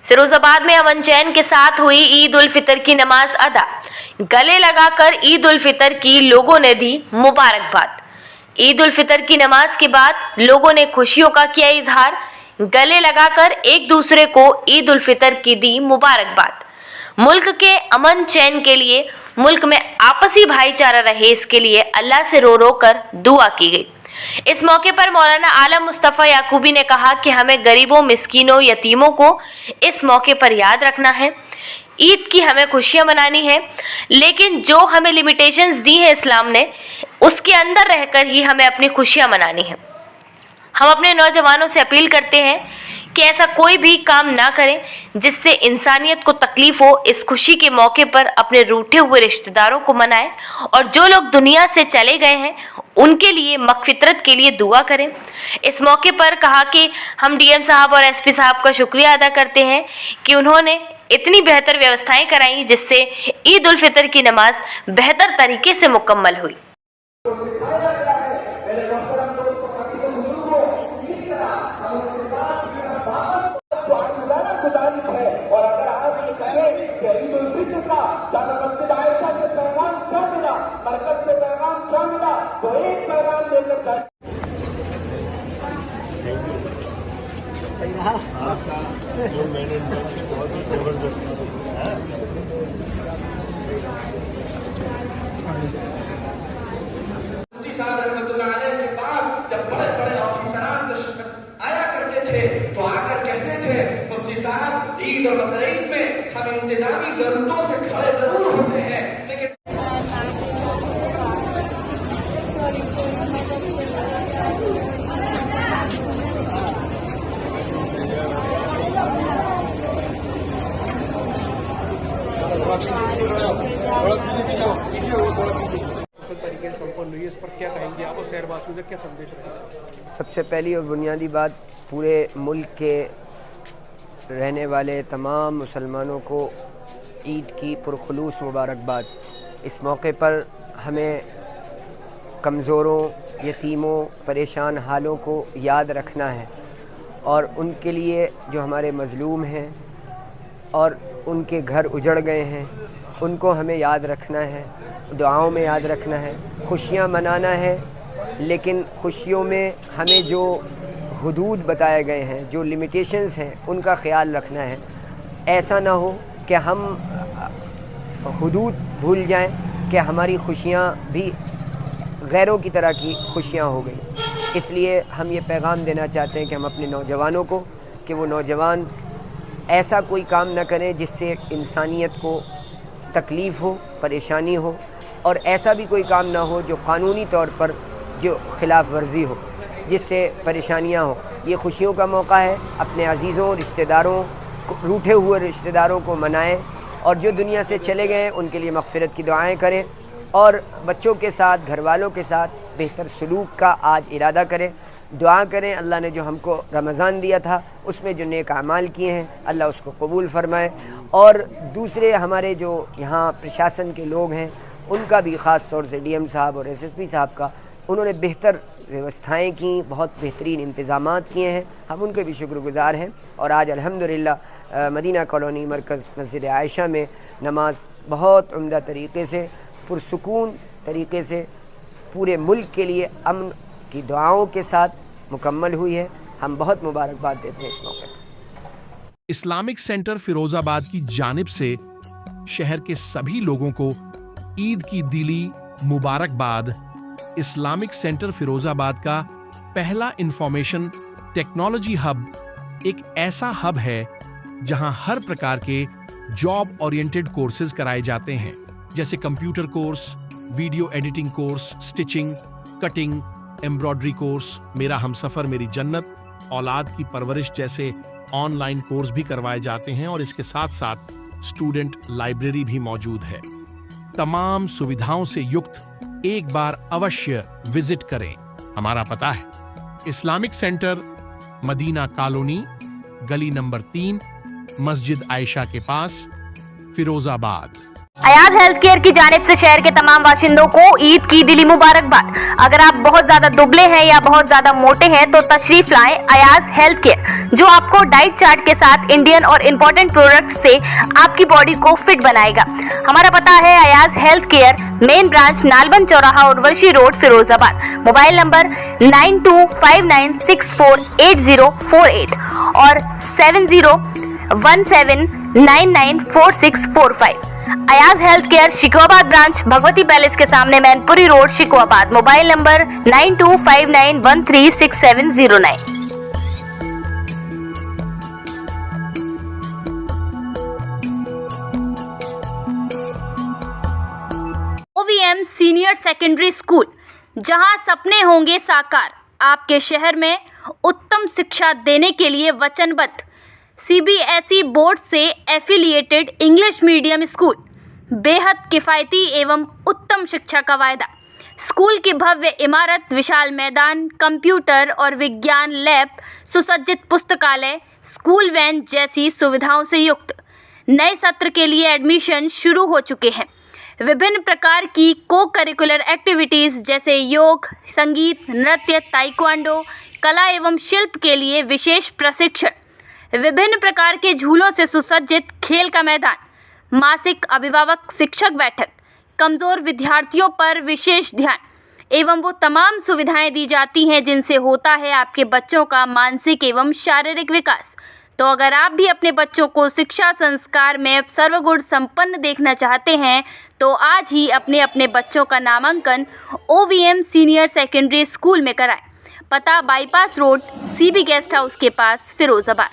फिरोजाबाद में अमन चैन के साथ हुई ईद उल फितर की नमाज अदा। गले लगाकर ईद उल फितर की लोगों ने दी मुबारकबाद। ईद उल फितर की नमाज के बाद लोगों ने खुशियों का किया इजहार। गले लगाकर एक दूसरे को ईद उल फितर की दी मुबारकबाद। मुल्क के अमन चैन के लिए, मुल्क में आपसी भाईचारा रहे, इसके लिए अल्लाह से रो रो कर दुआ की गई। इस मौके पर मौलाना आलम मुस्तफ़ा याकूबी ने कहा कि हमें गरीबों, मिस्कीनों, यतीमों को इस मौके पर याद रखना है। ईद की हमें खुशियां मनानी है, लेकिन जो हमें लिमिटेशंस दी है इस्लाम ने, उसके अंदर रहकर ही हमें अपनी खुशियां मनानी है। हम अपने नौजवानों से अपील करते हैं कि ऐसा कोई भी काम ना करें जिससे इंसानियत को तकलीफ हो। इस खुशी के मौके पर अपने रूठे हुए रिश्तेदारों को मनाएं और जो लोग दुनिया से चले गए हैं उनके लिए मगफिरत के लिए दुआ करें। इस मौके पर कहा कि हम डीएम साहब और एसपी साहब का शुक्रिया अदा करते हैं कि उन्होंने इतनी बेहतर व्यवस्थाएं कराई जिससे ईद उल फितर की नमाज बेहतर तरीके से मुकम्मल हुई। आपका जो मैनेजमेंट है बहुत ही जबरदस्त है। मुफ्ती साहब रहमतुल्लाह अलैह के पास जब बड़े बड़े ऑफिसरान आया करते थे तो आकर कहते थे, मुफ्ती साहब ईद और बकरीद में हम इंतजामी जरूरतों से खड़े जरूर होते हैं, लेकिन तरीके से संपन्न हुई, इस पर क्या कहेंगे आप और शहरवासियों से क्या संदेश रहेगा? सबसे पहली और बुनियादी बात, पूरे मुल्क के रहने वाले तमाम मुसलमानों को ईद की पुरखुलूस मुबारकबाद। इस मौके पर हमें कमज़ोरों, यतीमों, परेशान हालों को याद रखना है और उनके लिए जो हमारे मज़लूम हैं और उनके घर उजड़ गए हैं उनको हमें याद रखना है, दुआओं में याद रखना है, खुशियाँ मनाना है। लेकिन खुशियों में हमें जो हदूद बताए गए हैं, जो लिमिटेशंस हैं, उनका ख्याल रखना है। ऐसा ना हो कि हम हदूद भूल जाएं कि हमारी खुशियाँ भी गैरों की तरह की खुशियाँ हो गई। इसलिए हम ये पैगाम देना चाहते हैं कि हम अपने नौजवानों को, कि वो नौजवान ऐसा कोई काम ना करें जिससे इंसानियत को तकलीफ़ हो, परेशानी हो, और ऐसा भी कोई काम ना हो जो कानूनी तौर पर जो खिलाफ वर्जी हो, जिससे परेशानियां हो। ये खुशियों का मौका है, अपने अजीज़ों, रिश्तेदारों, रूठे हुए रिश्तेदारों को मनाएं और जो दुनिया से चले गए उनके लिए मग़फ़िरत की दुआएं करें और बच्चों के साथ, घर वालों के साथ बेहतर सलूक का आज इरादा करें। दुआ करें अल्लाह ने जो हमको रमज़ान दिया था उसमें जो नेक अमाल किए हैं अल्लाह उसको कबूल फ़रमाए। और दूसरे हमारे जो यहाँ प्रशासन के लोग हैं उनका भी ख़ास तौर से डीएम साहब और एसएसपी साहब का, उन्होंने बेहतर व्यवस्थाएं की, बहुत बेहतरीन इंतज़ामात किए हैं, हम उनके भी शुक्रगुज़ार हैं। और आज अल्हम्दुलिल्लाह मदीना कॉलोनी मरकज़ मस्जिद आयशा में नमाज बहुत उम्दा तरीक़े से, पुरसुकून तरीक़े से पूरे मुल्क के लिए अमन की दुआओं के साथ मुकम्मल हुई है। हम बहुत मुबारकबाद देते हैं इस मौके पर। इस्लामिक सेंटर फिरोजाबाद की जानिब से शहर के सभी लोगों को ईद की दिली मुबारकबाद। इस्लामिक सेंटर फिरोजाबाद का पहला इंफॉर्मेशन टेक्नोलॉजी हब एक ऐसा हब है जहां हर प्रकार के जॉब ओरिएंटेड कोर्सेज कराए जाते हैं, जैसे computer course, video editing course, stitching, cutting, embroidery course, मेरा हमसफर मेरी जन्नत, औलाद की परवरिश जैसे ऑनलाइन कोर्स भी करवाए जाते हैं और इसके साथ साथ स्टूडेंट लाइब्रेरी भी मौजूद है। तमाम सुविधाओं से युक्त एक बार अवश्य विजिट करें। हमारा पता है इस्लामिक सेंटर, मदीना कॉलोनी, गली नंबर 3, मस्जिद आयशा के पास, फिरोजाबाद। अयाज हेल्थ केयर की जानिब से शहर के तमाम बाशिंदों को ईद की दिली मुबारकबाद। अगर आप बहुत ज्यादा दुबले हैं या बहुत ज्यादा मोटे हैं तो तशरीफ लाएं अयाज हेल्थ केयर, जो आपको डाइट चार्ट के साथ इंडियन और इम्पोर्टेंट प्रोडक्ट्स से आपकी बॉडी को फिट बनाएगा। हमारा पता है Ayaz health care, main branch Nalband चौराहा Urvashi road, Firozabad. Mobile number 9259648048 और 7017994645। Ayaz health care Shikohabad branch, Bhagwati palace के सामने, Mainpuri road, Shikohabad. Mobile number 9259136709। OVM senior secondary school, जहां सपने होंगे साकार। आपके शहर में उत्तम शिक्षा देने के लिए वचनबद्ध। CBSE बोर्ड से एफिलिएटेड इंग्लिश मीडियम स्कूल, बेहद किफ़ायती एवं उत्तम शिक्षा का वायदा। स्कूल की भव्य इमारत, विशाल मैदान, कंप्यूटर और विज्ञान लैब, सुसज्जित पुस्तकालय, स्कूल वैन जैसी सुविधाओं से युक्त। नए सत्र के लिए एडमिशन शुरू हो चुके हैं। विभिन्न प्रकार की को करिकुलर एक्टिविटीज़ जैसे योग, संगीत, नृत्य, ताइक्वांडो, कला एवं शिल्प के लिए विशेष प्रशिक्षण, विभिन्न प्रकार के झूलों से सुसज्जित खेल का मैदान, मासिक अभिभावक शिक्षक बैठक, कमज़ोर विद्यार्थियों पर विशेष ध्यान एवं वो तमाम सुविधाएं दी जाती हैं जिनसे होता है आपके बच्चों का मानसिक एवं शारीरिक विकास। तो अगर आप भी अपने बच्चों को शिक्षा संस्कार में सर्वगुण संपन्न देखना चाहते हैं तो आज ही अपने बच्चों का नामांकन OVM सीनियर सेकेंडरी स्कूल में कराएं। पता bypass road, CB guest house के पास, Firozabad.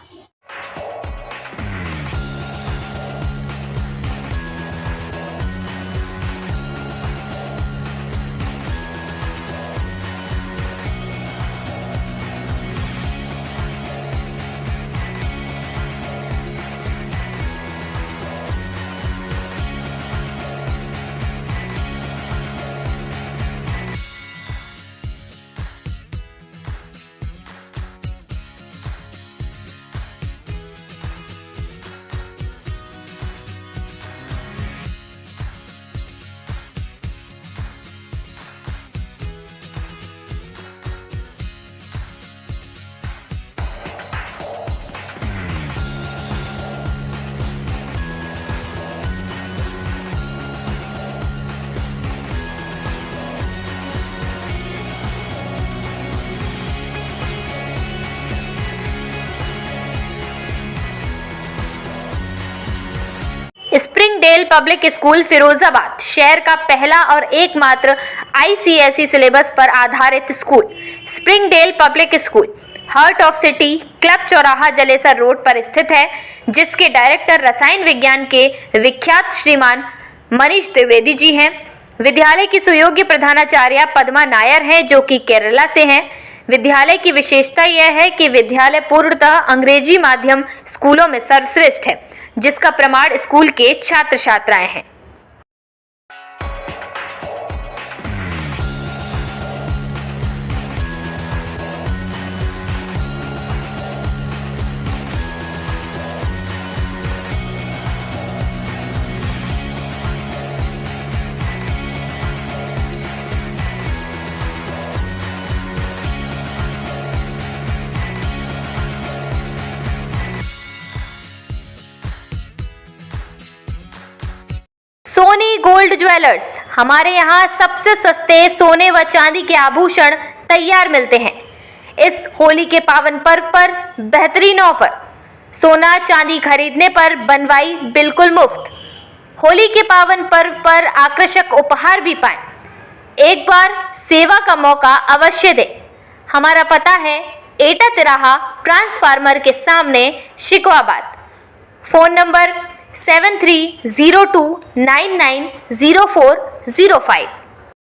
Springdale public school Firozabad शहर का पहला और एकमात्र ICSE सिलेबस पर आधारित स्कूल। Springdale public school heart of city, club चौराहा, जलेसर रोड पर स्थित है, जिसके डायरेक्टर रसायन विज्ञान के विख्यात श्रीमान मनीष द्विवेदी जी हैं। विद्यालय की सुयोग्य प्रधानाचार्य पद्मा नायर हैं, जो कि केरला से हैं। विद्यालय की विशेषता यह है कि विद्यालय पूर्णतः अंग्रेजी माध्यम स्कूलों में सर्वश्रेष्ठ है, जिसका प्रमाण स्कूल के छात्र छात्राएं हैं। सोनी गोल्ड ज्वेलर्स, हमारे यहाँ सबसे सस्ते सोने व चांदी के आभूषण तैयार मिलते हैं। इस होली के पावन पर्व पर बेहतरीन ऑफर, सोना चांदी खरीदने पर बनवाई बिल्कुल मुफ्त। होली के पावन पर्व पर आकर्षक उपहार भी पाएं। एक बार सेवा का मौका अवश्य दें। हमारा पता है एटा तिराहा ट्रांसफार्मर के सामने, शिकोहाबाद। Phone number 7302990405।